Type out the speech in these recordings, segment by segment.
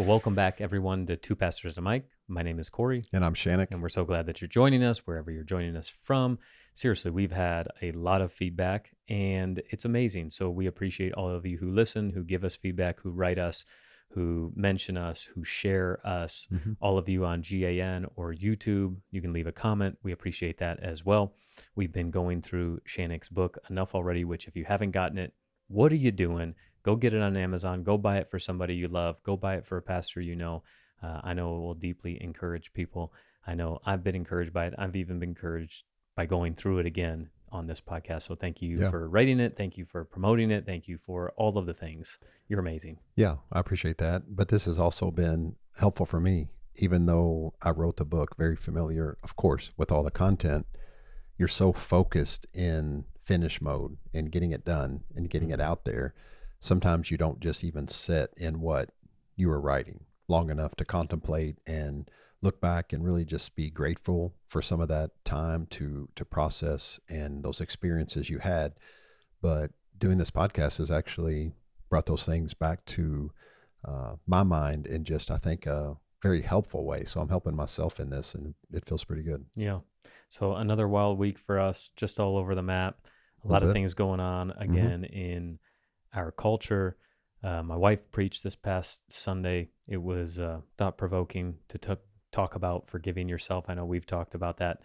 Well, welcome back, everyone, to Two Pastors and a Mic. My name is Cory. And I'm Channock. And we're so glad that you're joining us, wherever you're joining us from. Seriously, we've had a lot of feedback, and it's amazing. So we appreciate all of you who listen, who give us feedback, who write us, who mention us, who share us. All of you on GAN or YouTube, you can leave a comment. We appreciate that as well. We've been going through Channock's book, Enough Already, which if you haven't gotten it, what are you doing? Go get it on Amazon. Go buy it for somebody you love. Go buy it for a pastor you know. I know it will deeply encourage people. I know I've been encouraged by it. I've even been encouraged by going through it again on this podcast. So thank you for writing it. Thank you for promoting it. Thank you for all of the things. You're amazing. Yeah, I appreciate that. But this has also been helpful for me, even though I wrote the book, very familiar, of course, with all the content. You're so focused in finish mode and getting it done and getting it out there. Sometimes you don't just even sit in what you were writing long enough to contemplate and look back and really just be grateful for some of that time to process and those experiences you had. But doing this podcast has actually brought those things back to my mind in just, I think, a very helpful way. So I'm helping myself in this, and it feels pretty good. Yeah. So another wild week for us, just all over the map. A lot of things going on again in our culture. My wife preached this past Sunday. It was thought-provoking to talk about forgiving yourself. I know we've talked about that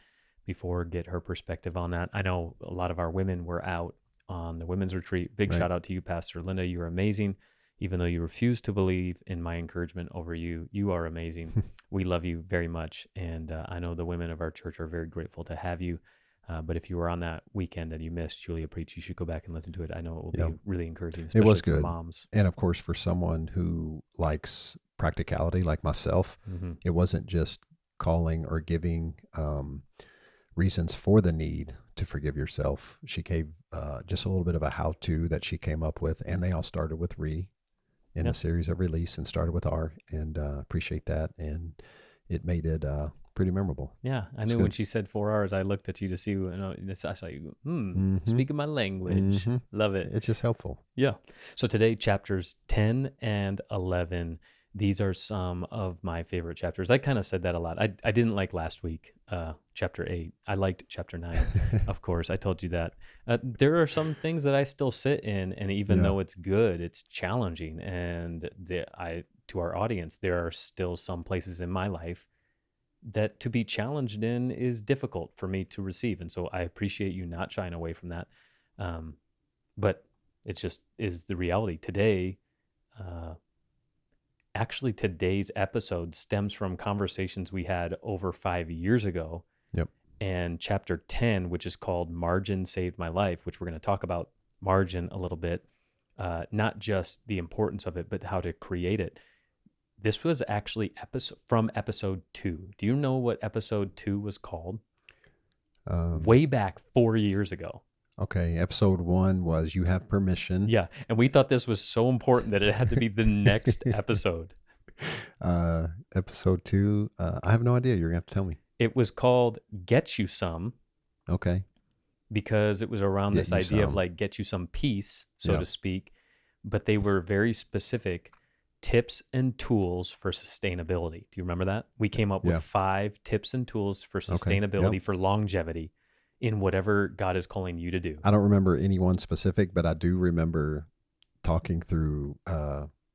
before, get her perspective on that. I know a lot of our women were out on the women's retreat. Big shout out to you, Pastor Linda. You're amazing. Even though you refuse to believe in my encouragement over you, you are amazing. We love you very much. And I know the women of our church are very grateful to have you. But if you were on that weekend and you missed Julia preach, you should go back and listen to it. I know it will be really encouraging, especially it was good for moms. And of course, for someone who likes practicality like myself, it wasn't just calling or giving reasons for the need to forgive yourself. She gave just a little bit of a how-to that she came up with, and they all started with in a series of release and started with R, and appreciate that. And it made it pretty memorable. Yeah, I knew when she said 4 hours, I looked at you to see, and I saw you go, speaking my language. Love it. It's just helpful. Yeah. So today, chapters 10 and 11, these are some of my favorite chapters. I kind of said that a lot. I didn't like last week, chapter 8. I liked chapter 9, of course. I told you that. There are some things that I still sit in, and even though it's good, it's challenging. And to our audience, there are still some places in my life that to be challenged in is difficult for me to receive. And so I appreciate you not shying away from that. But it's just is the reality today. Actually, today's episode stems from conversations we had over 5 years ago. Yep. And chapter 10, which is called Margin Saved My Life, which we're going to talk about margin a little bit, not just the importance of it, but how to create it. This was actually from episode 2. Do you know what episode 2 was called? Way back 4 years ago. Okay, episode 1 was You Have Permission. Yeah, and we thought this was so important that it had to be the next episode. Episode 2, I have no idea. You're going to have to tell me. It was called Get You Some. Okay. Because it was around this idea of like get you some peace, so to speak. But they were very specific tips and tools for sustainability. Do you remember that? We came up with 5 tips and tools for sustainability, for longevity in whatever God is calling you to do. I don't remember any one specific, but I do remember talking through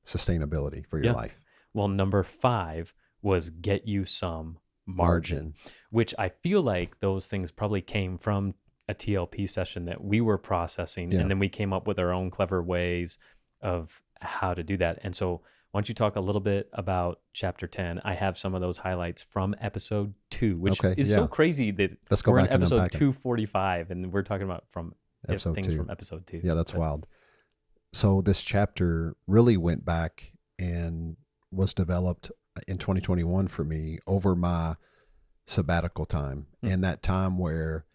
sustainability for your life. Well, number 5 was get you some margin, which I feel like those things probably came from a TLP session that we were processing, and then we came up with our own clever ways of how to do that. And so why don't you talk a little bit about chapter 10? I have some of those highlights from episode 2, which is so crazy that we're on episode 245 and we're talking about from episode things 2. From episode 2. Yeah, that's wild. So this chapter really went back and was developed in 2021 for me over my sabbatical time, and that time where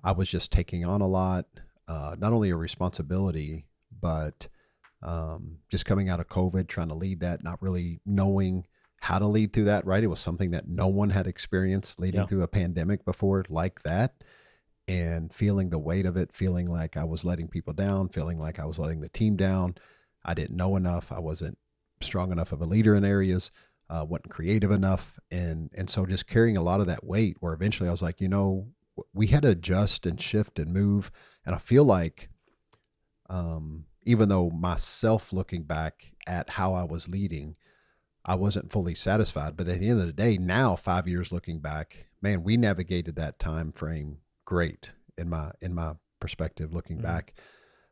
I was just taking on a lot, not only a responsibility, but just coming out of COVID, trying to lead that, not really knowing how to lead through that, right? It was something that no one had experienced leading through a pandemic before like that, and feeling the weight of it, feeling like I was letting people down, feeling like I was letting the team down. I didn't know enough. I wasn't strong enough of a leader in areas, wasn't creative enough. And so just carrying a lot of that weight where eventually I was like, we had to adjust and shift and move. And I feel like, even though myself looking back at how I was leading, I wasn't fully satisfied. But at the end of the day, now 5 years looking back, man, we navigated that time frame great in my perspective looking back.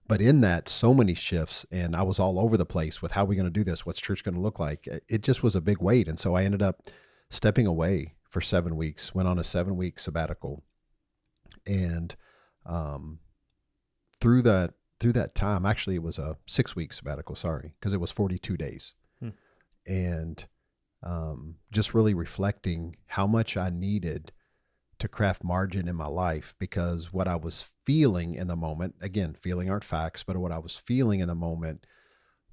But in that, so many shifts, and I was all over the place with how are we going to do this? What's church going to look like? It just was a big weight. And so I ended up stepping away for 7 weeks, went on a 7-week sabbatical. And through that time, actually it was a 6-week sabbatical, sorry, because it was 42 days. And just really reflecting how much I needed to craft margin in my life, because what I was feeling in the moment, again, feeling aren't facts, but what I was feeling in the moment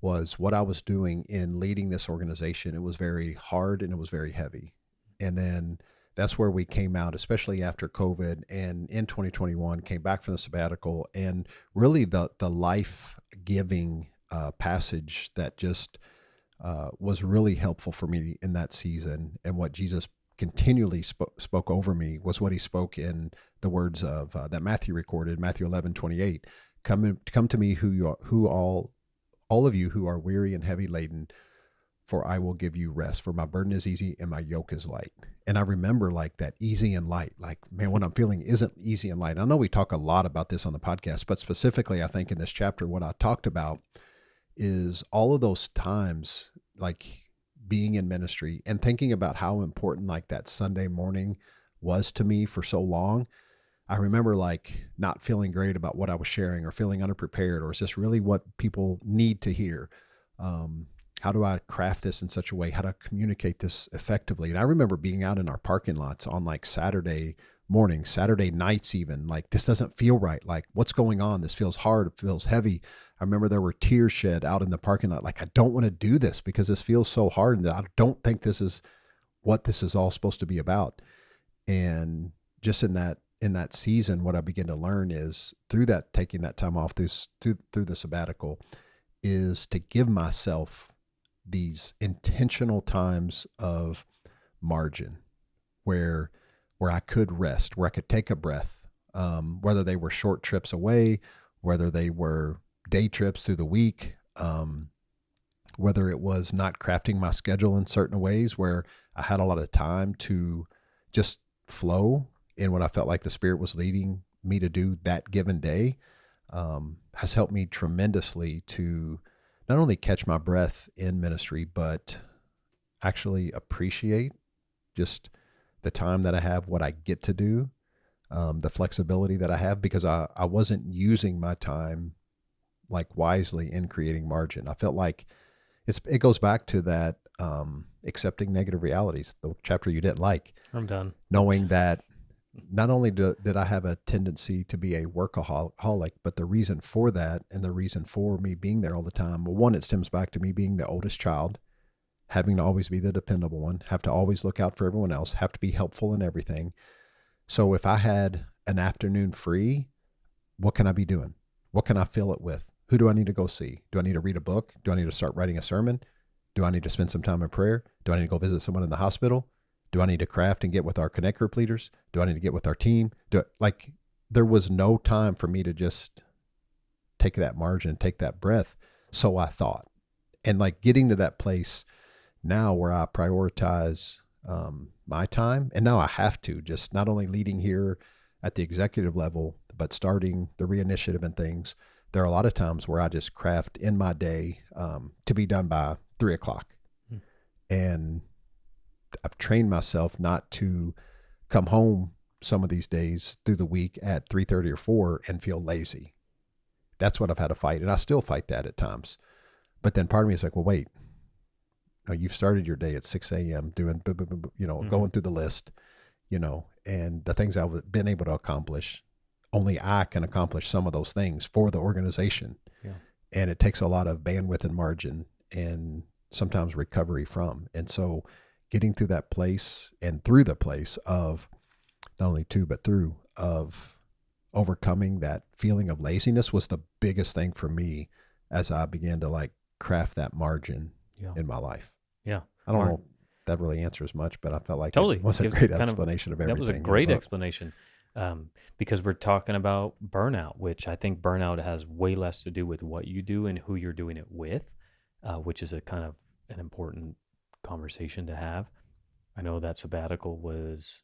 was what I was doing in leading this organization. It was very hard and it was very heavy. And then that's where we came out, especially after COVID, and in 2021 came back from the sabbatical, and really the life-giving passage that just was really helpful for me in that season, and what Jesus continually spoke over me was what he spoke in the words of that Matthew recorded, Matthew 11:28. Come to me, all of you who are weary and heavy laden, for I will give you rest. For my burden is easy and my yoke is light. And I remember like that easy and light, like, man, what I'm feeling isn't easy and light. I know we talk a lot about this on the podcast, but specifically, I think in this chapter, what I talked about is all of those times, like being in ministry and thinking about how important like that Sunday morning was to me for so long. I remember like not feeling great about what I was sharing, or feeling unprepared, or is this really what people need to hear? How do I craft this in such a way? How to communicate this effectively? And I remember being out in our parking lots on like Saturday mornings, Saturday nights even, like, this doesn't feel right. Like, what's going on? This feels hard. It feels heavy. I remember there were tears shed out in the parking lot. Like, I don't want to do this because this feels so hard. And I don't think this is what this is all supposed to be about. And just in that season, what I began to learn is through that, taking that time off through the sabbatical, is to give myself these intentional times of margin where I could rest, where I could take a breath, whether they were short trips away, whether they were day trips through the week, whether it was not crafting my schedule in certain ways where I had a lot of time to just flow in what I felt like the Spirit was leading me to do that given day, has helped me tremendously to not only catch my breath in ministry, but actually appreciate just the time that I have, what I get to do, the flexibility that I have, because I wasn't using my time like wisely in creating margin. I felt like it goes back to that accepting negative realities, the chapter you didn't like. I'm done. Knowing that not only did I have a tendency to be a workaholic, but the reason for that and the reason for me being there all the time, well, one, it stems back to me being the oldest child, having to always be the dependable one, have to always look out for everyone else, have to be helpful in everything. So if I had an afternoon free, what can I be doing? What can I fill it with? Who do I need to go see? Do I need to read a book? Do I need to start writing a sermon? Do I need to spend some time in prayer? Do I need to go visit someone in the hospital? Do I need to craft and get with our Connect Group leaders? Do I need to get with our team? There was no time for me to just take that margin, take that breath. So I thought, and like getting to that place now where I prioritize my time. And now I have to, just not only leading here at the executive level, but starting the reinitiative and things. There are a lot of times where I just craft in my day to be done by 3:00. And I've trained myself not to come home some of these days through the week at 3:30 or 4 and feel lazy. That's what I've had to fight. And I still fight that at times. But then part of me is like, well, wait, no, you've started your day at 6 a.m. doing, going through the list, and the things I've been able to accomplish, only I can accomplish some of those things for the organization. Yeah. And it takes a lot of bandwidth and margin and sometimes recovery from. And so getting through that place and through the place of not only to, but through of overcoming that feeling of laziness was the biggest thing for me as I began to like craft that margin Yeah. in my life. Yeah. I don't know if that really answers much, but I felt like Totally. it was a Gives great kind of explanation of that was a everything in the great book. explanation, because we're talking about burnout, which I think burnout has way less to do with what you do and who you're doing it with, which is a kind of an important conversation to have. I know that sabbatical was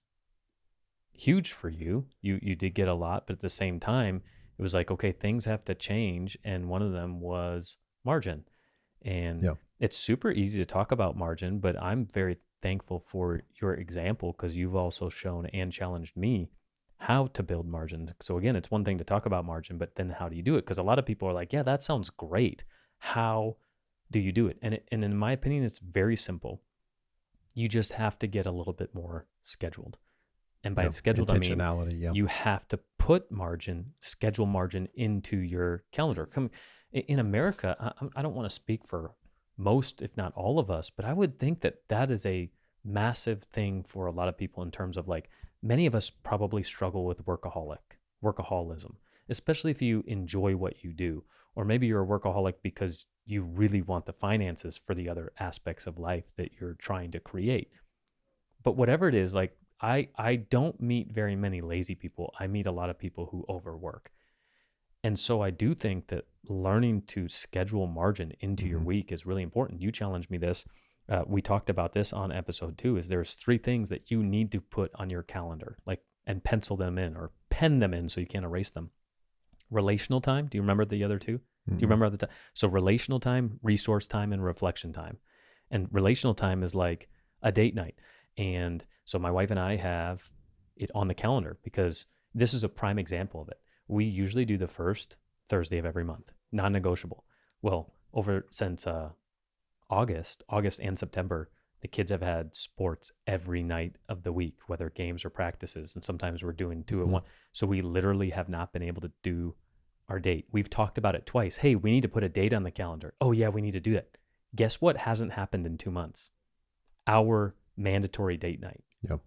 huge for you. You did get a lot, but at the same time, it was like, okay, things have to change, and one of them was margin. And Yeah. it's super easy to talk about margin, but I'm very thankful for your example because you've also shown and challenged me how to build margin. So again, it's one thing to talk about margin, but then how do you do it? Because a lot of people are like, yeah, that sounds great. How do you do it? And in my opinion, it's very simple. You just have to get a little bit more scheduled. And by Yeah. scheduled, I mean, Intentionality. Yeah. you have to put margin, schedule margin into your calendar. In America, I don't want to speak for most, if not all of us, but I would think that that is a massive thing for a lot of people in terms of like many of us probably struggle with workaholism, especially if you enjoy what you do, or maybe you're a workaholic because you really want the finances for the other aspects of life that you're trying to create. But whatever it is, like I don't meet very many lazy people. I meet a lot of people who overwork. And so I do think that learning to schedule margin into your week is really important. You challenged me this. We talked about this on episode 2. Is there's 3 things that you need to put on your calendar, like, and pencil them in or pen them in so you can't erase them. Relational time. Do you remember the other 2? Do you remember the time? So relational time, resource time, and reflection time. And relational time is like a date night. And so my wife and I have it on the calendar because this is a prime example of it. We usually do the first Thursday of every month, non-negotiable. Well, since August and September, the kids have had sports every night of the week, whether games or practices. And sometimes we're doing 2 at 1. So we literally have not been able to do our date. We've talked about it twice. Hey, we need to put a date on the calendar. Oh yeah, we need to do that. Guess what hasn't happened in 2 months? Our mandatory date night. Yep.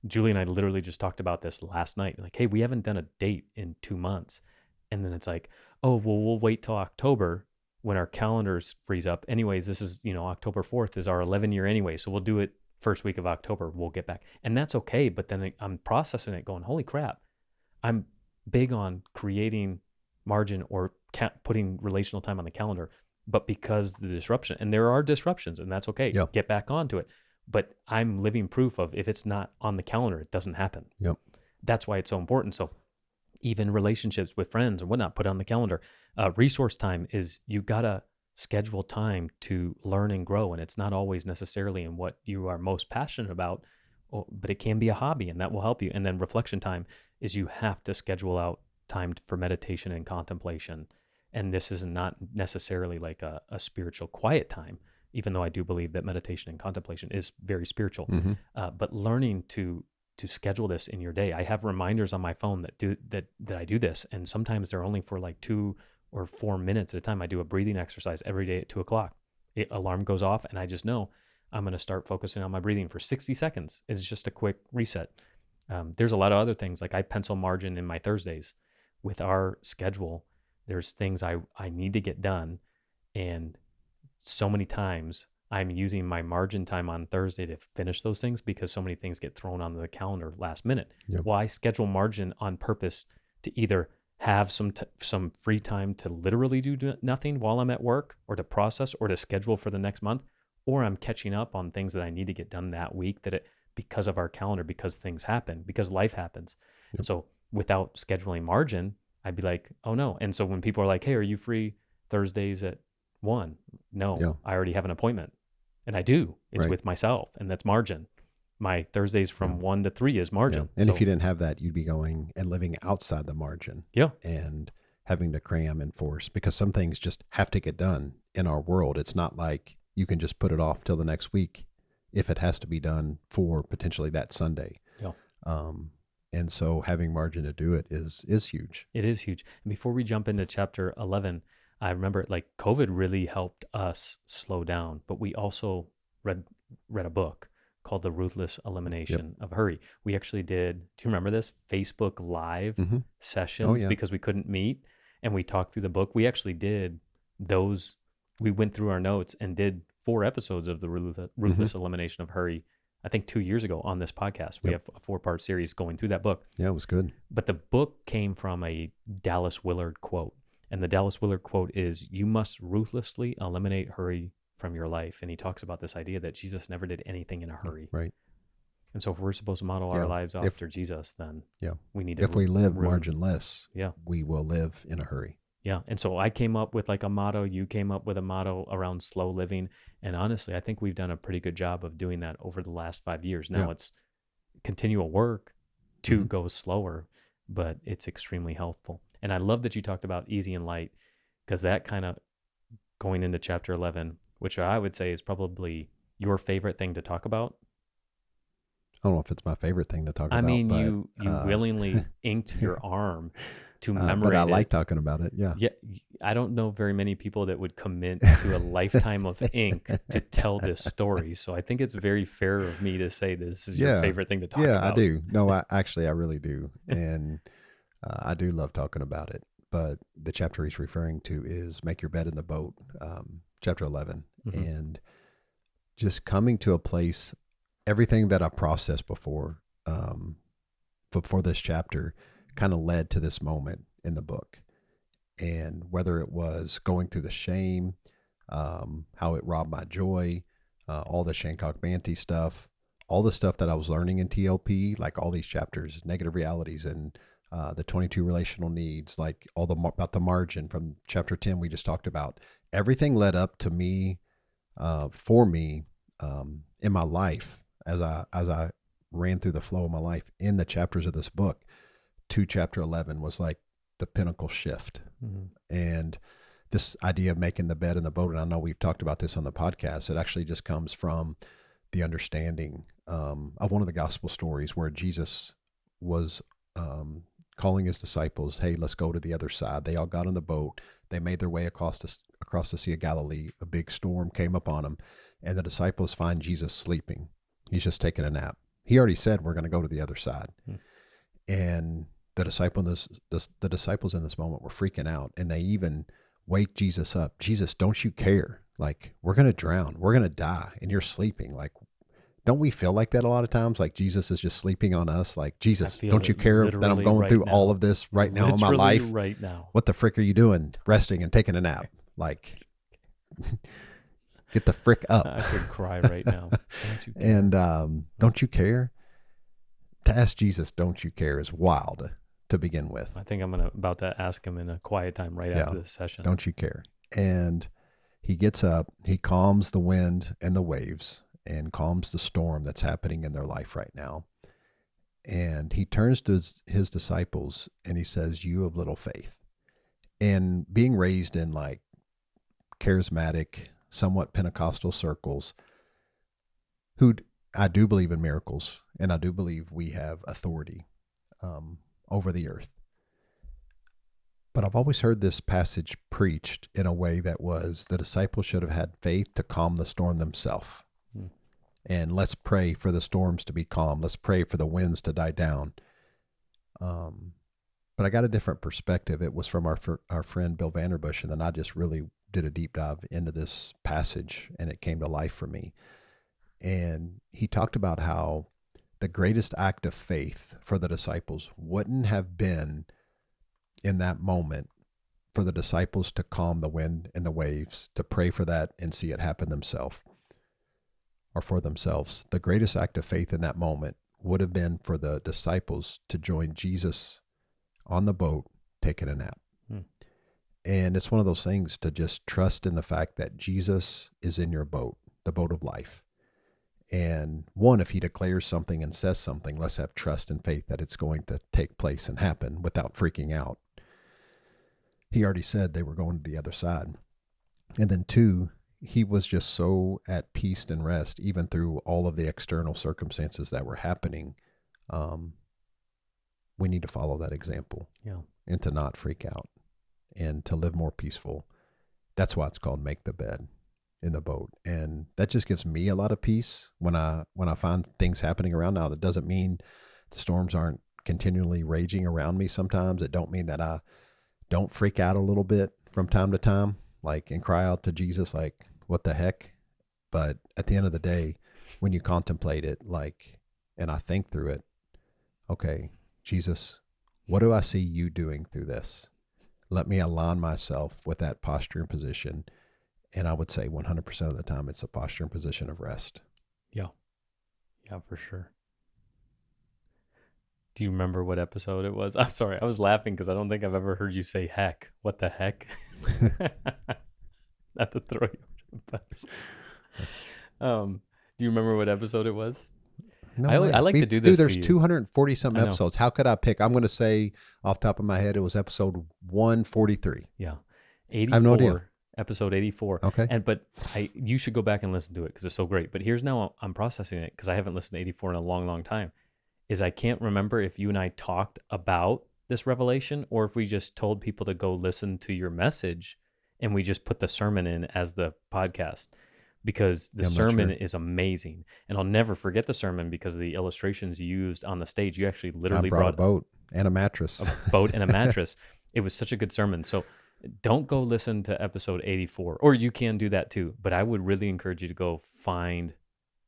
Julie and I literally just talked about this last night. Like, hey, we haven't done a date in 2 months. And then it's like, oh, well, we'll wait till October when our calendars freeze up. Anyways, this is, October 4th is our 11-year anyway. So we'll do it first week of October. We'll get back. And that's okay. But then I'm processing it going, holy crap. I'm big on creating margin or putting relational time on the calendar. But because the disruption, and there are disruptions, and that's okay. Yep. Get back onto it. But I'm living proof of if it's not on the calendar, it doesn't happen. Yep. That's why it's so important. So even relationships with friends and whatnot, put on the calendar. Resource time is you got to schedule time to learn and grow. And it's not always necessarily in what you are most passionate about, but it can be a hobby and that will help you. And then reflection time is you have to schedule out time for meditation and contemplation. And this is not necessarily like a spiritual quiet time, even though I do believe that meditation and contemplation is very spiritual. But learning to schedule this in your day. I have reminders on my phone that I do this, and sometimes they're only for like 2 or 4 minutes at a time. I do a breathing exercise every day at 2:00. Alarm goes off, and I just know I'm going to start focusing on my breathing for 60 seconds. It's just a quick reset. There's a lot of other things, like I pencil margin in my Thursdays. With our schedule, there's things I need to get done, and so many times I'm using my margin time on Thursday to finish those things because so many things get thrown onto the calendar last minute. Yep. Well, I schedule margin on purpose to either have some free time to literally do nothing while I'm at work, or to process, or to schedule for the next month, or I'm catching up on things that I need to get done that week because of our calendar, because things happen, because life happens. Yep. So without scheduling margin, I'd be like, oh no. And so when people are like, hey, are you free Thursdays at 1? No, Yeah. I already have an appointment. And I do. It's Right. with myself, and that's margin. My Thursdays from 1 to 3 is margin. Yeah. And So, if you didn't have that, you'd be going and living outside the margin. Yeah. And having to cram and force, because some things just have to get done in our world. It's not like you can just put it off till the next week if it has to be done for potentially that Sunday. Yeah. And so having margin to do it is huge. It is huge. And before we jump into chapter 11, I remember like COVID really helped us slow down, but we also read a book called The Ruthless Elimination of Hurry. We actually did, do you remember this? Facebook Live sessions because we couldn't meet, and we talked through the book. We actually did those. We went through our notes and did 4 episodes of the Ruthless Elimination of Hurry, I think 2 years ago on this podcast. We have a 4-part series going through that book. Yeah, it was good. But the book came from a Dallas Willard quote. And the Dallas Willard quote is, "You must ruthlessly eliminate hurry from your life." And he talks about this idea that Jesus never did anything in a hurry. Right. And so if we're supposed to model our lives after Jesus, then we need to. If we live marginless, yeah, we will live in a hurry. Yeah. And so I came up with like a motto. You came up with a motto around slow living. And honestly, I think we've done a pretty good job of doing that over the last 5 years. Now it's continual work to go slower, but it's extremely helpful. And I love that you talked about easy and light, because that kind of going into chapter 11, which I would say is probably your favorite thing to talk about. I don't know if it's my favorite thing to talk about. I mean, but, you willingly inked your arm to memorize. But I like talking about it. Yeah. Yeah. I don't know very many people that would commit to a lifetime of ink to tell this story. So I think it's very fair of me to say this is your favorite thing to talk about. Yeah, I do. No, I really do. And I do love talking about it. But the chapter he's referring to is Make Your Bed in the Boat, chapter 11. And just coming to a place, everything that I processed before this chapter kind of led to this moment in the book. And whether it was going through the shame, how it robbed my joy, all the Shankock-Manti stuff, all the stuff that I was learning in TLP, like all these chapters, negative realities and the 22 relational needs, like all about the margin from chapter 10 we just talked about. Everything led up to me, for me, in my life as I ran through the flow of my life in the chapters of this book. To chapter 11 was like the pinnacle shift. And this idea of making the bed in the boat, and I know we've talked about this on the podcast, it actually just comes from the understanding of one of the gospel stories where Jesus was calling his disciples, hey, let's go to the other side. They all got on the boat. They made their way across the Sea of Galilee. A big storm came upon them, and the disciples find Jesus sleeping. He's just taking a nap. He already said, we're going to go to the other side. And the disciples in this moment were freaking out, and they even wake Jesus up. Jesus, don't you care? Like, we're going to drown. We're going to die, and you're sleeping. Like, don't we feel like that a lot of times? Like Jesus is just sleeping on us. Like, Jesus, don't you care that I'm going through all of this right now in my life? Right now. What the frick are you doing? Resting and taking a nap. Like, get the frick up. I could cry right now. Don't you care? And don't you care? To ask Jesus, don't you care, is wild to begin with. I think I'm about to ask him in a quiet time right after this session. Don't you care? And he gets up, he calms the wind and the waves and calms the storm that's happening in their life right now. And he turns to his disciples and he says, you of little faith. And being raised in like charismatic, somewhat Pentecostal circles, I do believe in miracles, and I do believe we have authority over the earth. But I've always heard this passage preached in a way that was the disciples should have had faith to calm the storm themselves. And let's pray for the storms to be calm. Let's pray for the winds to die down. But I got a different perspective. It was from our friend Bill Vanderbush, and then I just really did a deep dive into this passage, and it came to life for me. And he talked about how the greatest act of faith for the disciples wouldn't have been in that moment for the disciples to calm the wind and the waves, to pray for that and see it happen themselves or for themselves. The greatest act of faith in that moment would have been for the disciples to join Jesus on the boat, taking a nap. And it's one of those things to just trust in the fact that Jesus is in your boat, the boat of life. And one, if he declares something and says something, let's have trust and faith that it's going to take place and happen without freaking out. He already said they were going to the other side. And then two, he was just so at peace and rest, even through all of the external circumstances that were happening. We need to follow that example and to not freak out and to live more peaceful. That's why it's called Make the Bed in the Boat. And that just gives me a lot of peace when I find things happening around. Now, that doesn't mean the storms aren't continually raging around me sometimes. It don't mean that I don't freak out a little bit from time to time, like, and cry out to Jesus, like, what the heck? But at the end of the day, when you contemplate it, like, and I think through it, okay, Jesus, what do I see you doing through this? Let me align myself with that posture and position. And I would say 100% of the time, it's a posture and position of rest. Yeah. Yeah, for sure. Do you remember what episode it was? I'm sorry. I was laughing because I don't think I've ever heard you say heck. What the heck? Not to throw you under the bus. Do you remember what episode it was? No I way. like to do this Dude, there's to you. 240 some I know. episodes. How could I pick? I'm going to say off the top of my head, it was episode 143. Yeah. 84. I have no idea. Episode 84. Okay. But you should go back and listen to it because it's so great. But here's now I'm processing it because I haven't listened to 84 in a long, long time. Is I can't remember if you and I talked about this revelation or if we just told people to go listen to your message and we just put the sermon in as the podcast, because the sermon is amazing. And I'll never forget the sermon because of the illustrations you used on the stage. You actually literally brought a boat and a mattress. A boat and a mattress. It was such a good sermon. So don't go listen to episode 84, or you can do that too. But I would really encourage you to go find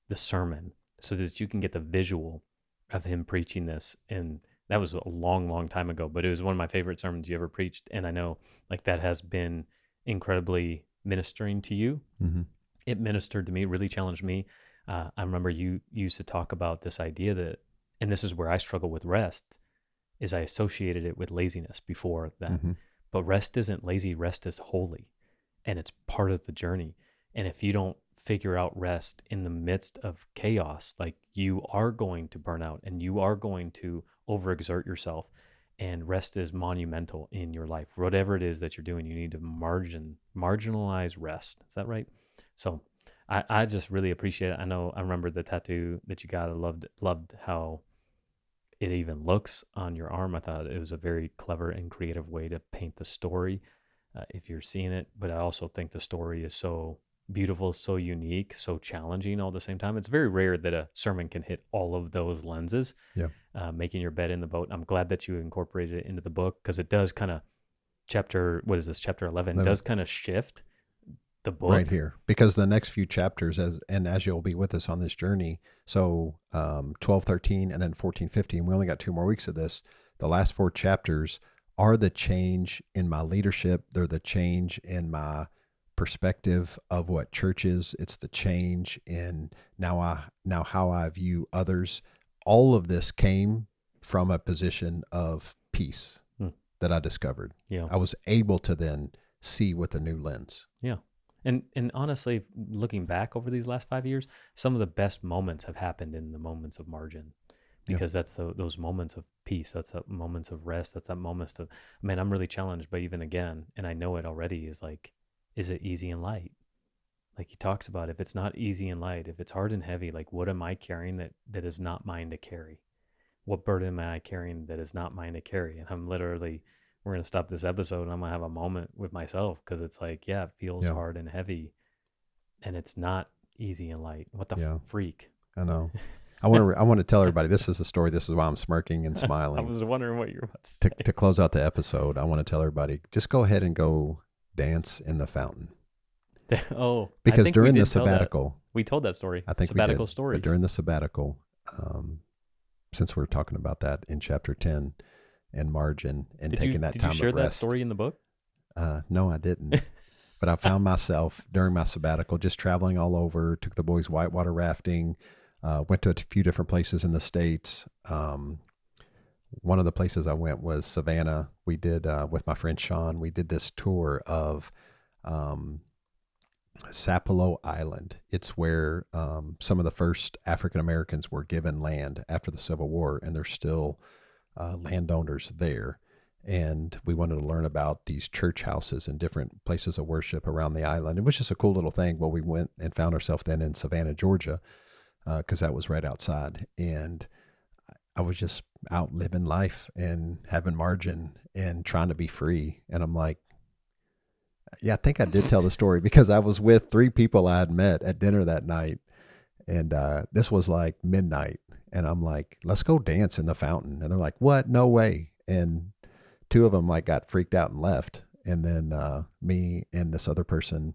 the sermon so that you can get the visual of him preaching this. And that was a long, long time ago, but it was one of my favorite sermons you ever preached. And I know like that has been incredibly ministering to you. Mm-hmm. It ministered to me, really challenged me. I remember you used to talk about this idea that, and this is where I struggle with rest, is I associated it with laziness before that. Mm-hmm. But rest isn't lazy, rest is holy, and it's part of the journey. And if you don't figure out rest in the midst of chaos, like you are going to burn out and you are going to overexert yourself. And rest is monumental in your life. Whatever it is that you're doing, you need to marginalize rest. Is that right? So I just really appreciate it. I remember the tattoo that you got. I loved how it even looks on your arm. I thought it was a very clever and creative way to paint the story if you're seeing it. But I also think the story is so beautiful, so unique, so challenging all at the same time. It's very rare that a sermon can hit all of those lenses. Yeah. Making your bed in the boat. I'm glad that you incorporated it into the book because it does kind of chapter 11 does kind of shift the book right here, because the next few chapters, as you'll be with us on this journey, so 12, 13, and then 14, 15, we only got 2 more weeks of this. The last 4 chapters are the change in my leadership. They're the change in my perspective of what church is. It's the change in now how I view others. All of this came from a position of peace that I discovered. Yeah. I was able to then see with a new lens. Yeah. And honestly, looking back over these last 5 years, some of the best moments have happened in the moments of margin, because that's those moments of peace. That's the moments of rest. That's that moments of, man, I'm really challenged, but even again, and I know it already, is like, is it easy and light? Like he talks about, if it's not easy and light, if it's hard and heavy, like what am I carrying that is not mine to carry? What burden am I carrying that is not mine to carry? And we're going to stop this episode and I'm going to have a moment with myself, because it's like, yeah, it feels hard and heavy and it's not easy and light. What the freak? I know. I want to tell everybody, this is the story. This is why I'm smirking and smiling. I was wondering what you were about to say. To close out the episode, I want to tell everybody, just go ahead and go dance in the fountain. Because during the sabbatical, we told that story. I think sabbatical we did, stories. but during the sabbatical, since we're talking about that in chapter 10 and margin and taking that time of rest. Did you share that story in the book? No, I didn't. But I found myself during my sabbatical just traveling all over, took the boys whitewater rafting, went to a few different places in the States. One of the places I went was Savannah. We did, with my friend Sean, we did this tour of Sappalo Island. It's where some of the first African Americans were given land after the Civil War, and there's still landowners there. And we wanted to learn about these church houses and different places of worship around the island. It was just a cool little thing. Well, we went and found ourselves then in Savannah, Georgia, because that was right outside. And I was just out living life and having margin and trying to be free. And I'm like, yeah, I think I did tell the story because I was with 3 people I had met at dinner that night. And this was like midnight. And I'm like, let's go dance in the fountain. And they're like, what? No way. And 2 of them like got freaked out and left. And then me and this other person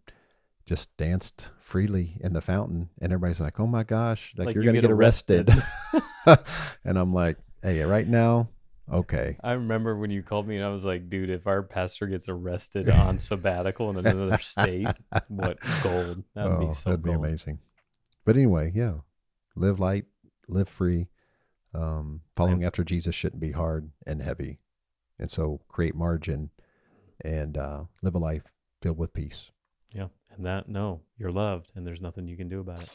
just danced freely in the fountain, and everybody's like, "Oh my gosh, like, Like you're you going to get get arrested." arrested. And I'm like, "Hey, right now, okay." I remember when you called me and I was like, dude, if our pastor gets arrested on sabbatical in another state, what gold. That would be Oh, so that'd be gold. amazing. But anyway, yeah, live light, live free. Man. Following after Jesus shouldn't be hard and heavy. And so create margin and live a life filled with peace. Yeah. And that, no, you're loved and there's nothing you can do about it.